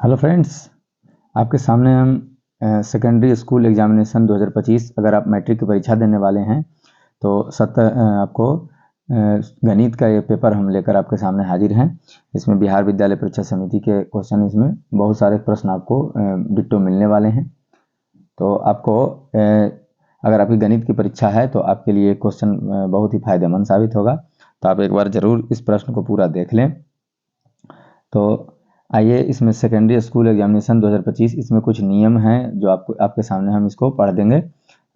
Hello friends, आपके सामने हम सेकेंडरी स्कूल एग्जामिनेशन 2025 अगर आप मैट्रिक की परीक्षा देने वाले हैं तो आपको गणित का ये पेपर हम लेकर आपके सामने हाजिर हैं। इसमें बिहार विद्यालय परीक्षा समिति के क्वेश्चन, इसमें बहुत सारे प्रश्न आपको डिट्टो मिलने वाले हैं। तो आपको अगर आपकी गणित की परीक्षा है तो आपके लिए क्वेश्चन बहुत ही फायदेमंद साबित होगा। तो आप एक बार ज़रूर इस प्रश्न को पूरा देख लें। तो आइए, इसमें सेकेंडरी स्कूल एग्जामिनेशन 2025 इसमें कुछ नियम हैं जो आपके सामने हम इसको पढ़ देंगे।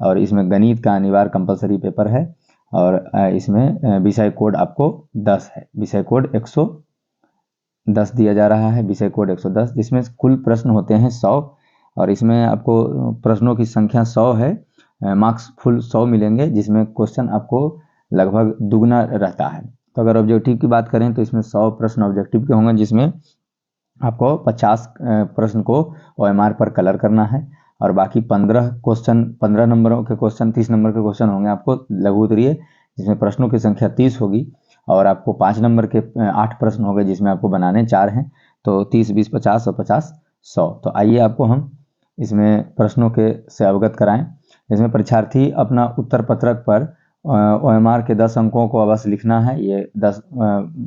और इसमें गणित का अनिवार्य कंपलसरी पेपर है और इसमें विषय कोड आपको 10 है। विषय कोड 110 दिया जा रहा है, विषय कोड 110, जिसमें कुल प्रश्न होते हैं 100 और इसमें आपको प्रश्नों की संख्या 100 है। मार्क्स फुल 100 मिलेंगे, जिसमें क्वेश्चन आपको लगभग दुगना रहता है। तो अगर ऑब्जेक्टिव की बात करें तो इसमें 100 प्रश्न ऑब्जेक्टिव के होंगे, जिसमें आपको 50 प्रश्न को OMR पर कलर करना है और बाकी 15 नंबरों के क्वेश्चन, 30 नंबर के क्वेश्चन होंगे आपको लघु उत्तरीय, जिसमें प्रश्नों की संख्या 30 होगी और आपको 5 नंबर के 8 प्रश्न हो गए, जिसमें आपको बनाने 4 हैं। तो 30, 20, 50 और 50, 100। तो आइए आपको हम इसमें प्रश्नों के से अवगत कराएं। इसमें परीक्षार्थी अपना उत्तर पत्रक पर OMR के 10 अंकों को अवश्य लिखना है। ये 10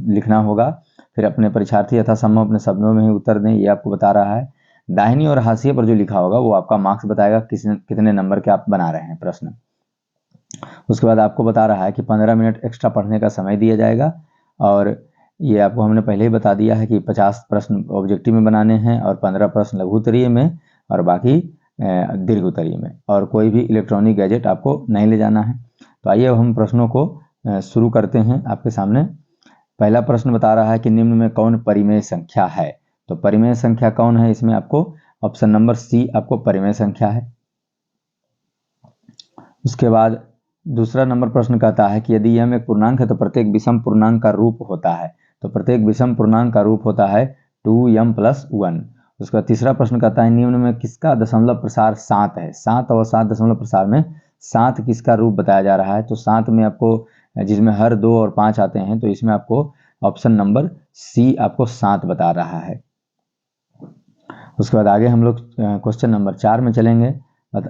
लिखना होगा। फिर अपने परीक्षार्थी यथासंभव अपने शब्दों में ही उत्तर दें, ये आपको बता रहा है। दाहिनी और हाशिए पर जो लिखा होगा वो आपका मार्क्स बताएगा कितने नंबर के आप बना रहे हैं प्रश्न। उसके बाद आपको बता रहा है कि 15 मिनट एक्स्ट्रा पढ़ने का समय दिया जाएगा और ये आपको हमने पहले ही बता दिया है कि 50 प्रश्न ऑब्जेक्टिव में बनाने हैं और 15 प्रश्न लघु उत्तरीय में और बाकी दीर्घ उत्तरीय में, और कोई भी इलेक्ट्रॉनिक गैजेट आपको नहीं ले जाना है। तो आइए अब हम प्रश्नों को शुरू करते हैं आपके सामने। पहला प्रश्न बता रहा है कि निम्न में कौन परिमेय संख्या है। तो परिमेय संख्या कौन है, इसमें आपको ऑप्शन नंबर सी आपको परिमेय संख्या है। उसके बाद दूसरा नंबर प्रश्न कहता है कि यदि यह एक पूर्णांक है तो प्रत्येक विषम पूर्णांक का रूप होता है। तो प्रत्येक विषम पूर्णांक का रूप होता है 2m+1। उसके बाद तीसरा प्रश्न कहता है निम्न में किसका दशमलव प्रसार 7 है। 7 और 7 दशमलव प्रसार में 7 किसका रूप बताया जा रहा है। तो 7 में आपको, जिसमें हर 2 और 5 आते हैं, तो इसमें आपको ऑप्शन नंबर सी आपको 7 बता रहा है। उसके बाद आगे हम लोग क्वेश्चन नंबर 4 में चलेंगे।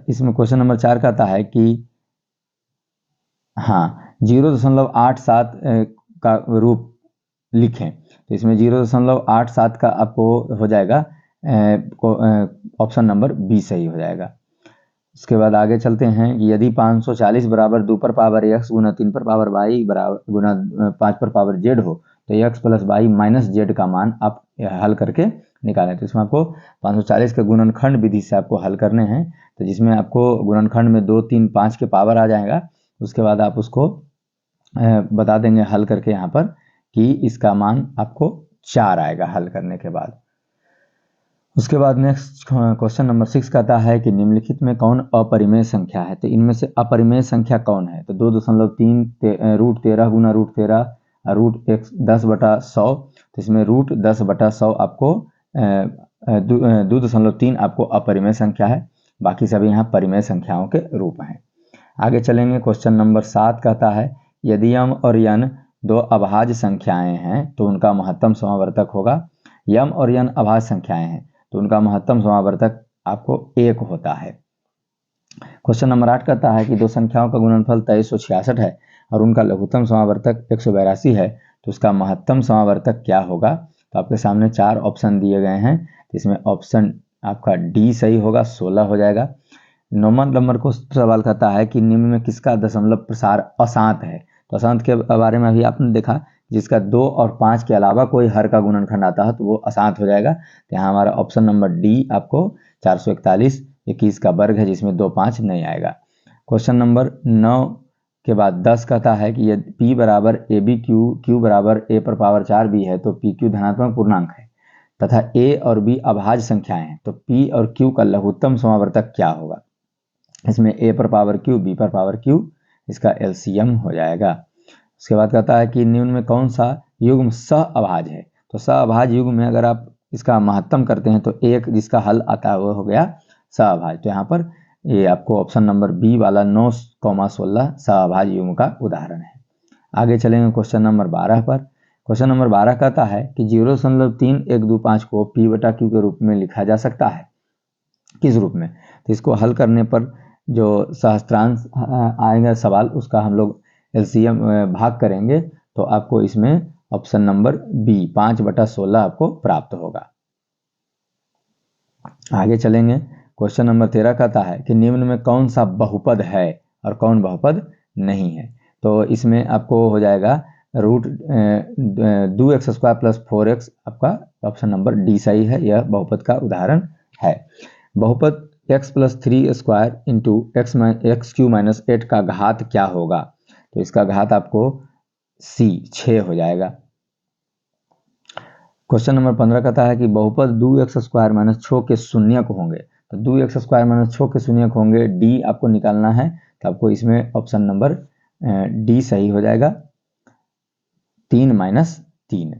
इसमें क्वेश्चन नंबर 4 कहता है कि 0.87 का रूप लिखें। तो इसमें 0.87 का आपको हो जाएगा ऑप्शन नंबर बी सही हो जाएगा। उसके बाद आगे चलते हैं कि यदि 540 बराबर 2 पर पावर x गुना 3 पर पावर y बराबर गुना 5 पर पावर z हो तो x + y - z का मान आप हल करके निकालें। तो इसमें आपको 540 के गुणनखंड विधि से आपको हल करने हैं। तो जिसमें आपको गुणनखंड में 2, 3, 5 के पावर आ जाएगा। उसके बाद आप उसको बता देंगे हल करके यहाँ पर कि इसका मान आपको 4 आएगा हल करने के बाद। उसके बाद नेक्स्ट क्वेश्चन नंबर 6 कहता है कि निम्नलिखित में कौन अपरिमेय संख्या है। तो इनमें से अपरिमेय संख्या कौन है। तो 2.3 √13 गुना √13 √10/100। तो इसमें √10/100 आपको 2.3 आपको अपरिमेय संख्या है। बाकी सभी यहाँ परिमेय संख्याओं के रूप हैं। आगे चलेंगे। क्वेश्चन नंबर 7 कहता है यदि m और n दो अभाज्य संख्याएं हैं तो उनका महत्तम समावर्तक होगा। m और n अभाज्य संख्याएं हैं तो उनका महत्तम समावर्तक आपको 1 होता है। क्वेश्चन नंबर 8 कहता है कि दो संख्याओं का गुणनफल 2366 है और उनका लघुत्तम समावर्तक 182 है तो उसका महत्तम समावर्तक क्या होगा। तो आपके सामने 4 ऑप्शन दिए गए हैं। इसमें ऑप्शन आपका डी सही होगा, 16 हो जाएगा। 9वां नंबर को सवाल कहता है कि निम्न में किसका दशमलव प्रसार अशांत है। तो अशांत के बारे में अभी आपने देखा, जिसका 2 और 5 के अलावा कोई हर का गुणनखंड आता है तो वो अशांत हो जाएगा। तो यहाँ हमारा ऑप्शन नंबर डी आपको 441 21 का वर्ग है, जिसमें 2, 5 नहीं आएगा। क्वेश्चन नंबर 9 के बाद 10 कहता है कि यदि p बराबर AB/Q, Q बराबर a पर पावर 4b है तो PQ धनात्मक पूर्णांक है तथा a और b अभाज्य संख्याएं हैं तो p और q का लघुत्तम समावर्तक क्या होगा। इसमें a पर पावर q, b पर पावर q, इसका LCM हो जाएगा। उसके बाद कहता है कि निम्न में कौन सा युग्म सह-अभाज्य है। तो सह-अभाज्य युग्म में अगर आप इसका महत्तम करते हैं तो एक जिसका हल आता है वो हो गया सह-अभाज्य। तो यहाँ पर ये आपको ऑप्शन नंबर बी वाला 9,16 सह-अभाज्य युग्म का उदाहरण है। आगे चलेंगे क्वेश्चन नंबर 12 पर। क्वेश्चन नंबर 12 कहता है कि 0.3125 को P बटा Q के रूप में लिखा जा सकता है, किस रूप में? तो इसको हल करने पर जो सहस्त्रांश आएगा सवाल, उसका हम लोग एलसीएम भाग करेंगे, तो आपको इसमें ऑप्शन नंबर बी 5/16 आपको प्राप्त होगा। आगे चलेंगे। क्वेश्चन नंबर 13 कहता है कि निम्न में कौन सा बहुपद है और कौन बहुपद नहीं है। तो इसमें आपको हो जाएगा रूट 2x² + 4x, आपका ऑप्शन नंबर डी सही है, यह बहुपद का उदाहरण है। बहुपद x + 3² × x³ - 8 का घात क्या होगा? तो इसका घात आपको C 6 हो जाएगा। क्वेश्चन नंबर 15 कहता है कि बहुपद 2x² - 6 के शून्यक होंगे। तो 2x² - 6 के शून्यक होंगे, डी आपको निकालना है, तो आपको इसमें ऑप्शन नंबर डी सही हो जाएगा, 3 - 3।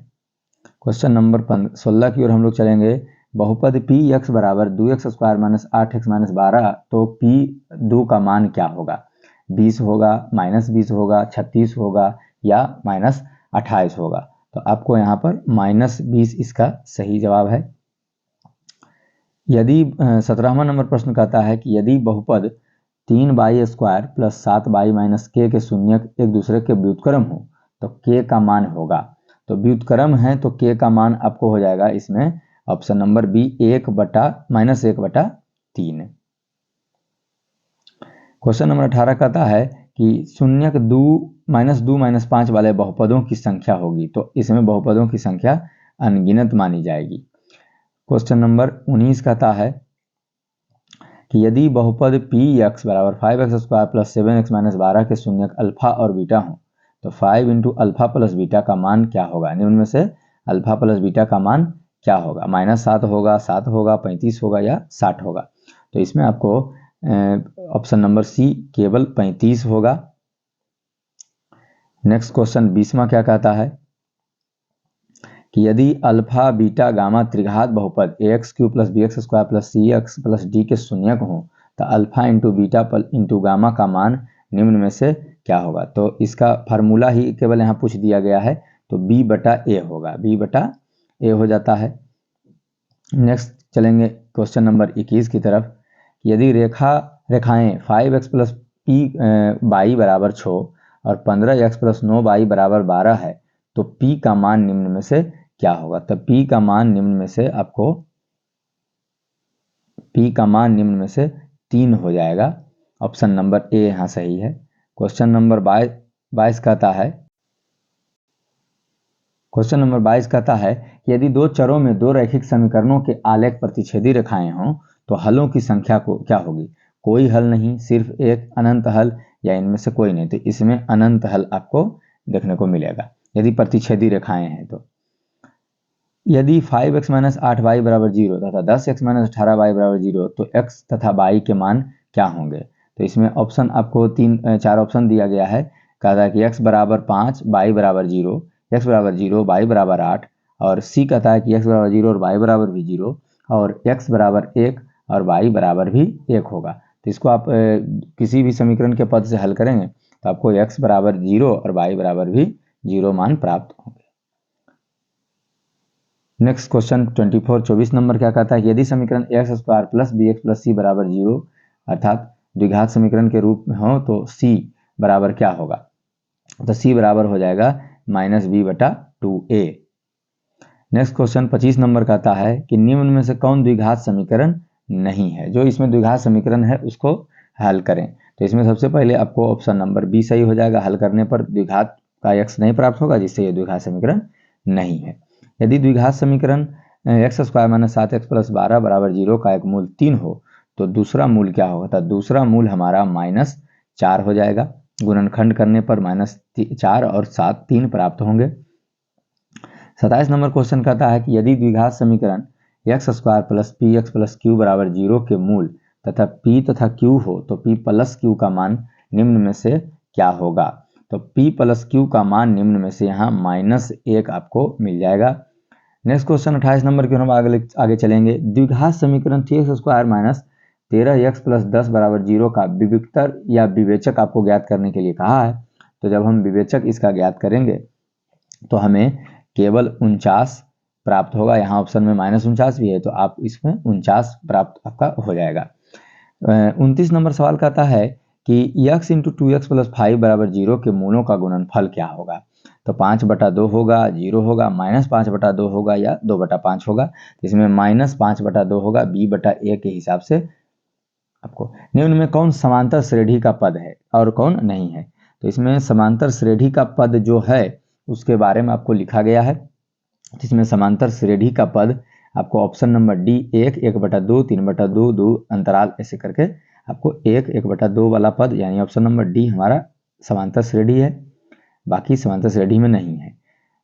क्वेश्चन नंबर 16 की ओर हम लोग चलेंगे। बहुपद px बराबर 2x² - 8x - 12, तो p2 का मान क्या होगा? 20 होगा, -20 होगा, 36 होगा या -28 होगा। तो आपको यहाँ पर -20 इसका सही जवाब है। यदि 17वां नंबर प्रश्न कहता है कि यदि बहुपद 3y² + 7y - k के शून्यक एक दूसरे के व्युत्क्रम हो तो k का मान होगा। तो व्युत्क्रम है तो k का मान आपको हो जाएगा इसमें option number B -1/3। Question number 18 कहता है कि शून्यक 2 - 5 वाले बहुपदों की संख्या होगी। तो इसमें बहुपदों की संख्या अनगिनत मानी जाएगी। क्वेश्चन नंबर 19 कहता है कि यदि बहुपद px बराबर 5x² + 7x - 12 के शून्यक अल्फा और बीटा हो तो 5 × अल्फा + बीटा का मान क्या होगा? निम्न में से अल्फा + बीटा का मान क्या होगा? -7 होगा, 7 होगा, 35 होगा या 60 होगा। तो इसमें आपको ऑप्शन नंबर सी केवल 35 होगा। नेक्स्ट क्वेश्चन 20वां क्या कहता है कि यदि अल्फा बीटा गामा त्रिघात बहुपद ax³ + bx² + cx + d के शून्यक हो तो अल्फा × बीटा × गामा का मान निम्न में से क्या होगा? तो इसका फार्मूला ही केवल यहाँ पूछ दिया गया है, तो b/a होगा, b/a हो जाता है। नेक्स्ट चलेंगे क्वेश्चन नंबर 21 की तरफ। यदि रेखाएं 5x + py बराबर 6 और 15x + 9y बराबर 12 है तो p का मान निम्न में से क्या होगा? तो p का मान निम्न में से आपको 3 हो जाएगा। ऑप्शन नंबर ए यहाँ सही है। क्वेश्चन नंबर 22 कहता है कि यदि दो चरों में दो रैखिक समीकरणों के आलेख प्रतिच्छेदी रेखाएं हों तो हलों की संख्या को क्या होगी? कोई हल नहीं, सिर्फ एक, अनंत हल या इनमें से कोई नहीं। तो इसमें अनंत हल आपको देखने को मिलेगा यदि प्रतिच्छेदी रेखाएं हैं। तो यदि 5x - 8y = 0 तथा 10x - 18y = 0 तो x तथा y के मान क्या होंगे? तो इसमें ऑप्शन आपको 4 ऑप्शन दिया गया है। कहता है कि x = 5, y = 0, x = 0, y = 8, और c कहता है कि x = 0 और y = भी 0 और x = 1 और y = भी 1 होगा। तो इसको आप किसी भी समीकरण के पद से हल करेंगे तो आपको x = 0 और y = भी 0 मान प्राप्त होंगे। नेक्स्ट क्वेश्चन 24 नंबर क्या कहता है कि यदि समीकरण x² + bx + c = 0 अर्थात द्विघात समीकरण के रूप में हो तो c बराबर क्या होगा? तो c बराबर हो जाएगा -b/2a। नेक्स्ट क्वेश्चन 25 नंबर कहता है कि निम्न में से कौन द्विघात समीकरण नहीं है? जो इसमें द्विघात समीकरण है उसको हल करें। तो इसमें सबसे पहले आपको ऑप्शन नंबर बी सही हो जाएगा। हल करने पर द्विघात का x नहीं प्राप्त होगा, जिससे ये द्विघात समीकरण नहीं है। यदि द्विघात समीकरण x² - 7x + 12 = 0 का एक मूल 3 हो तो दूसरा मूल क्या होगा? तो दूसरा मूल हमारा -4 हो जाएगा। गुणनखंड करने पर -4 और 7 3 प्राप्त होंगे। 27 नंबर क्वेश्चन कहता है कि यदि द्विघात समीकरण x² + px + q = 0 के मूल तथा p तथा q हो तो p + q का मान निम्न में से क्या होगा? तो p + q का मान निम्न में से यहाँ -1 आपको मिल जाएगा। नेक्स्ट क्वेश्चन 28 नंबर की हम आगे चलेंगे। द्विघात समीकरण 3x² - 13x + 10 = 0 का विविक्तर या विवेचक आपको ज्ञात करने के लिए कहा है। तो जब हम विवेचक इसका ज्ञात करेंगे तो हमें केवल 49 प्राप्त होगा। यहाँ ऑप्शन में -49 भी है, तो आप इसमें 49 प्राप्त आपका हो जाएगा। 29 नंबर सवाल कहता है कि x इंटू 2x प्लस 5 बराबर 0 के मूलों का गुणनफल क्या होगा। तो 5/2 होगा, 0 होगा, -5/2 होगा या 2/5 होगा। तो इसमें -5/2 होगा, b/a के हिसाब से आपको। निम्न में कौन समांतर श्रेणी का पद है और कौन नहीं है। तो इसमें समांतर श्रेणी का पद जो है उसके बारे में आपको लिखा गया है। जिसमें समांतर श्रेणी का पद आपको ऑप्शन नंबर डी 1, 1/2, 3/2, 2 अंतराल ऐसे करके आपको 1, 1/2 वाला पद, यानी ऑप्शन नंबर डी हमारा समांतर श्रेणी है, बाकी समांतर श्रेणी में नहीं है।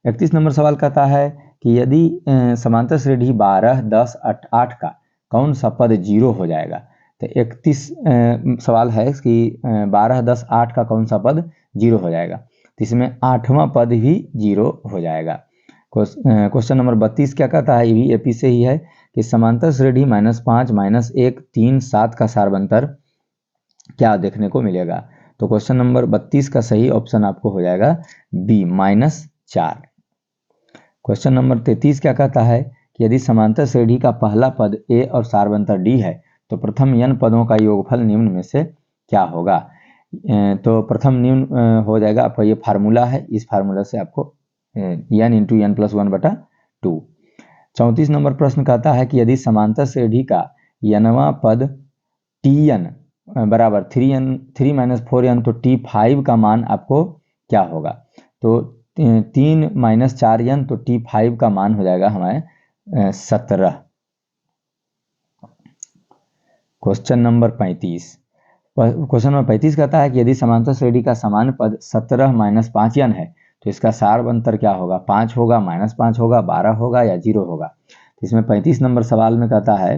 31 नंबर सवाल कहता है कि यदि समांतर श्रेणी 12, 10, 8 का कौन सा पद 0 हो जाएगा। तो 31 सवाल है कि 12, 10, 8 का कौन सा पद 0 हो जाएगा। तो इसमें 8वां पद भी 0 हो जाएगा। क्वेश्चन नंबर 32 क्या कहता है, ये भी एपी से ही है कि समांतर श्रेणी -5, -1, 3, 7 का सार्वंतर क्या देखने को मिलेगा। तो क्वेश्चन नंबर 32 का सही ऑप्शन आपको हो जाएगा बी -4। क्वेश्चन नंबर 33 क्या कहता है कि यदि समांतर श्रेणी का पहला पद ए और सार्वंतर डी है तो प्रथम n पदों का योगफल निम्न में से क्या होगा। तो प्रथम निम्न हो जाएगा आपका, ये फार्मूला है, इस फार्मूला से आपको n into n plus 1/2। 34 number प्रश्न कहता है कि यदि समांतर श्रेणी का nवां पद tn बराबर 3n 3 - 4n तो t5 का मान आपको क्या होगा। तो 3 - 4n तो t5 का मान हो जाएगा हमारे 17। क्वेश्चन नंबर 35 कहता है कि यदि समांतर श्रेणी का समान पद 17 - 5n है तो इसका सार्वंतर क्या होगा। 5 होगा, -5 होगा, 12 होगा या 0 होगा। तो इसमें 35 नंबर सवाल में कहता है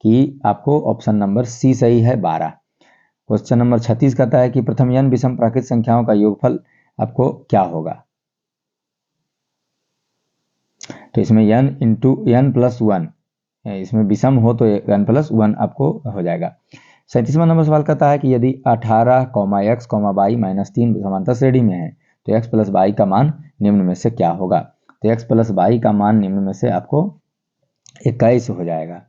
कि आपको ऑप्शन नंबर सी सही है, 12। क्वेश्चन नंबर 36 कहता है कि प्रथम n विषम प्राकृत संख्याओं का योगफल आपको क्या होगा। तो इसमें n इंटू n प्लस 1, इसमें विषम हो तो n प्लस 1 आपको हो जाएगा। 37वां नंबर सवाल कहता है कि यदि 18, x, y -3 समांतर श्रेणी में है तो x प्लस y का मान निम्न में से क्या होगा। तो x प्लस y का मान निम्न में से आपको 21 हो जाएगा।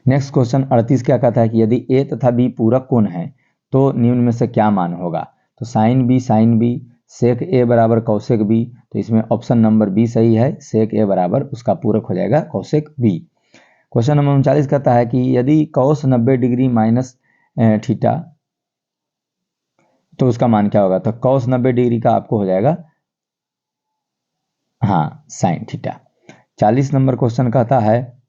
नेक्स्ट क्वेश्चन 38 क्या कहता है कि यदि a तथा b पूरक कोण है तो निम्न में से क्या मान होगा। तो साइन b, सेक a बराबर कौसेक b। तो इसमें ऑप्शन नंबर बी सही है, सेक a बराबर उसका पूरक हो जाएगा कौसेक b। क्वेश्चन नंबर 39 कहता है कि यदि कौस 90 डिग्री माइनस थीटा तो उसका मान क्या होगा। तो कौस 90 डिग्री का आपको हो जाएगा हाँ साइन थीटा। 40 नंबर क्वेश्चन कहता है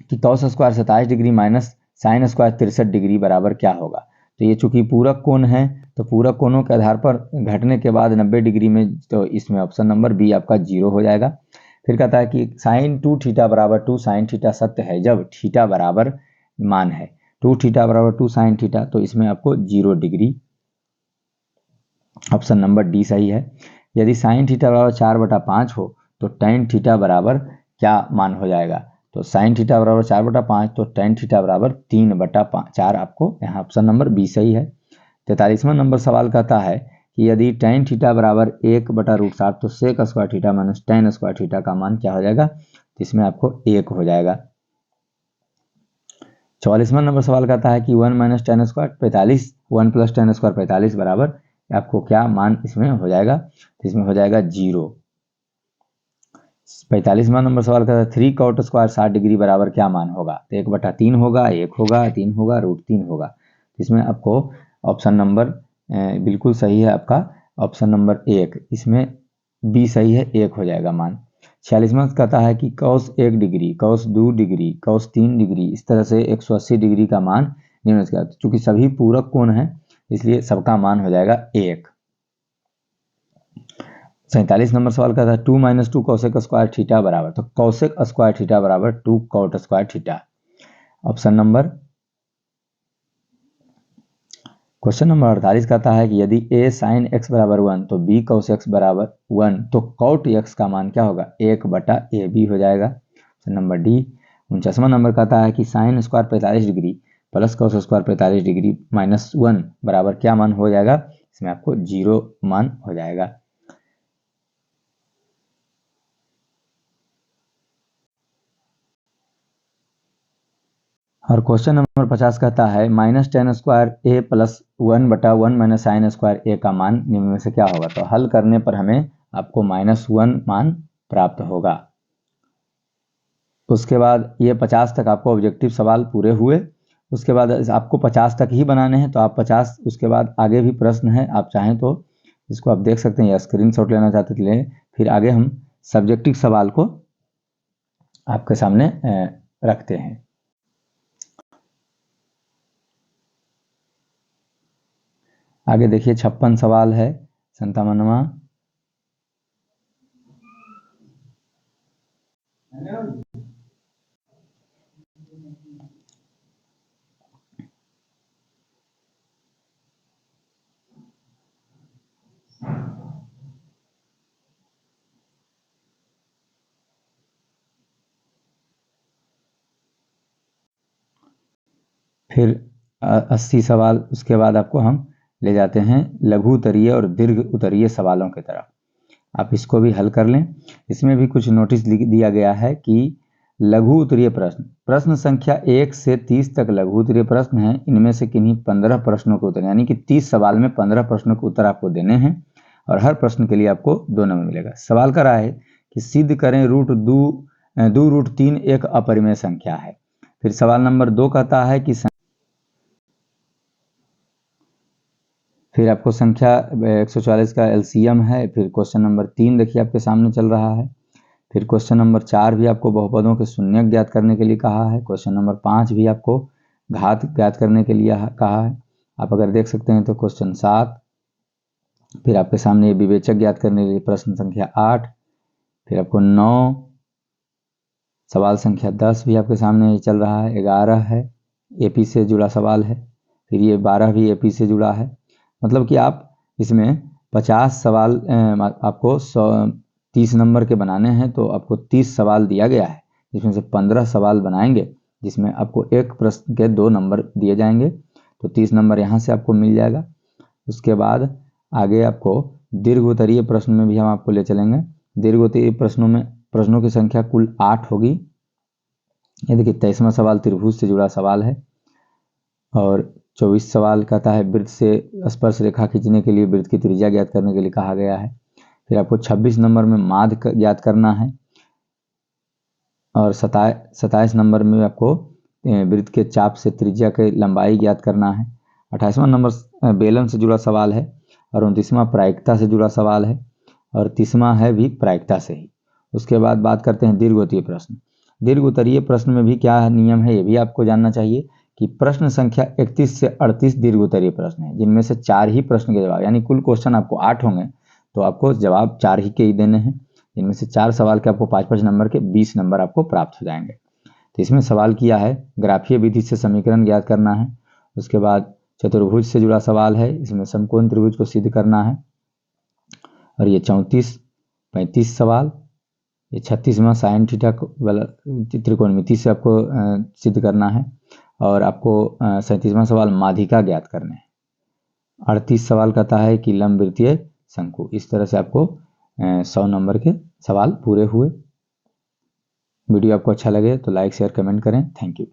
कि cos square 27 degree minus sine square 63 degree बराबर क्या होगा। तो ये चूंकि पूरक कोण है तो पूरक कोणों के आधार पर घटने के बाद 90 डिग्री में, तो इसमें ऑप्शन नंबर बी आपका 0 हो जाएगा। फिर कहता है कि साइन 2 थीटा बराबर 2 साइन थीटा सत्य है जब थीटा बराबर मान है। 2 थीटा बराबर 2 साइन थीटा, तो इसमें आपको 0 डिग्री, ऑप्शन नंबर डी सही है। यदि साइन थीटा बराबर 4/5 हो तो टेन थीटा बराबर क्या मान हो जाएगा। तो साइन थीटा बराबर 4/5 तो टेन थीटा बराबर 3/4 आपको यहाँ ऑप्शन नंबर बी सही है। 43वां नंबर सवाल कहता है कि यदि टेन थीटा बराबर 1/√7 तो sec square theta minus ten square theta का मान क्या हो जाएगा। तो इसमें आपको 1 हो जाएगा। 44वां नंबर सवाल कहता है कि 1 - टेन स्क्वायर 45, 1 + टेन स्क्वायर 45 बराबर आपको क्या मान इसमें हो जाएगा। तो इसमें हो जाएगा 0। 45वां नंबर सवाल कहता है 3 cot स्क्वायर 60 डिग्री बराबर क्या मान होगा। तो 1/3 होगा, 1 होगा, 3 होगा, √3 होगा। इसमें आपको ऑप्शन नंबर बिल्कुल सही है आपका ऑप्शन नंबर 1, इसमें बी सही है, 1 हो जाएगा मान। 46वां कहता है कि cos 1 degree, cos 2 degree, cos 3 degree, इस तरह से 180 डिग्री का मान निम्न का, चूंकि सभी पूरक कोण है इसलिए सबका मान हो जाएगा 1। 47 नंबर सवाल का था 2 - 2 cosec स्क्वायर थीटा बराबर, तो cosec स्क्वायर थीटा बराबर 2 cot square theta. Option number question number 48 कहता है कि यदि a sin x बराबर 1 तो b cos x बराबर 1 तो cot x का मान क्या होगा, 1/ab हो जाएगा। Option number D. 49वां नंबर कहता है कि sine square 45 degree plus cos square 45 degree -1 बराबर क्या मान हो जाएगा। इसमें आपको 0 मान हो जाएगा। और क्वेश्चन नंबर 50 कहता है -tan² a + 1/1 - sin² a का मान निम्न में से क्या होगा। तो हल करने पर हमें आपको -1 मान प्राप्त होगा। उसके बाद ये 50 तक आपको ऑब्जेक्टिव सवाल पूरे हुए। उसके बाद आपको 50 तक ही बनाने हैं, तो आप 50 उसके बाद आगे भी प्रश्न है, आप चाहें तो इसको आप देख सकते हैं या स्क्रीनशॉट लेना चाहते तो लें। फिर आगे हम सब्जेक्टिव सवाल को आपके सामने रखते हैं। आगे देखिए 56 सवाल है 57वां। फिर 80 सवाल उसके बाद आपको हम ले जाते हैं लघु उत्तरीय और दीर्घ उत्तरीय सवालों की तरफ। आप इसको भी हल कर लें। इसमें भी कुछ नोटिस दिया गया है कि लघु उत्तरीय प्रश्न संख्या 1 से 30 तक लघु उत्तरीय प्रश्न हैं। इनमें से किन्हीं 15 प्रश्नों के उत्तर, यानी कि 30 सवाल में 15 प्रश्नों के उत्तर आपको देने हैं और हर प्रश्न के लिए आपको 2 नंबर मिलेगा। सवाल कर रहा है कि सिद्ध करें √2√3 एक अपरिमेय संख्या है। फिर सवाल नंबर 2 कहता है कि फिर आपको संख्या 144 का एलसीएम है। फिर क्वेश्चन नंबर 3 देखिए आपके सामने चल रहा है। फिर क्वेश्चन नंबर 4 भी आपको बहुपदों के शून्यक ज्ञात करने के लिए कहा है। क्वेश्चन नंबर 5 भी आपको घात ज्ञात करने के लिए कहा है। आप अगर देख सकते हैं तो क्वेश्चन 7, फिर आपके सामने विवेचक ज्ञात करने के लिए प्रश्न संख्या 8, फिर आपको 9, सवाल संख्या 10 भी आपके सामने चल रहा है, 11 है एपी से जुड़ा सवाल है, फिर ये 12 भी एपी से जुड़ा है। मतलब कि आप इसमें 50 सवाल आपको 30 नंबर के बनाने हैं, तो आपको 30 सवाल दिया गया है, जिसमें से 15 सवाल बनाएंगे जिसमें आपको एक प्रश्न के 2 नंबर दिए जाएंगे, तो 30 नंबर यहाँ से आपको मिल जाएगा। उसके बाद आगे आपको दीर्घ उत्तरीय प्रश्न में भी हम आपको ले चलेंगे। दीर्घ उत्तरीय प्रश्नों की संख्या कुल 8 होगी। ये देखिए 23वां सवाल त्रिभुज से जुड़ा सवाल है और 24 सवाल कहता है वृत्त से स्पर्श रेखा खींचने के लिए वृत्त की त्रिज्या ज्ञात करने के लिए कहा गया है। फिर आपको 26 नंबर में माध्य ज्ञात करना है और 27 नंबर में आपको वृत्त के चाप से त्रिज्या की लंबाई ज्ञात करना है। 28वां नंबर बेलन से जुड़ा सवाल है और 29वां प्रायिकता से जुड़ा सवाल है और 30वां है भी प्रायिकता से ही। उसके बाद बात करते हैं दीर्घ उत्तरीय प्रश्न। दीर्घ उत्तरीय प्रश्न में भी क्या नियम है ये भी आपको जानना चाहिए कि प्रश्न संख्या 31 से 38 दीर्घ उत्तरीय प्रश्न है, जिनमें से 4 ही प्रश्न के जवाब, यानी कुल क्वेश्चन आपको 8 होंगे तो आपको जवाब 4 ही के ही देने हैं। इनमें से 4 सवाल के आपको 5-5 नंबर के 20 नंबर आपको प्राप्त हो जाएंगे। तो इसमें सवाल किया है ग्राफीय विधि से समीकरण ज्ञात करना है। उसके बाद चतुर्भुज से जुड़ा सवाल है, इसमें समकोण त्रिभुज को सिद्ध करना है और ये 34-35 सवाल, ये 36वां साइन थीटा वाला त्रिकोणमिति से आपको सिद्ध करना है और आपको 37वां सवाल माध्यिका ज्ञात करने हैं। 38 सवाल कहता है कि लंबवृत्तीय शंकु। इस तरह से आपको 100 नंबर के सवाल पूरे हुए। वीडियो आपको अच्छा लगे तो लाइक शेयर कमेंट करें। Thank you.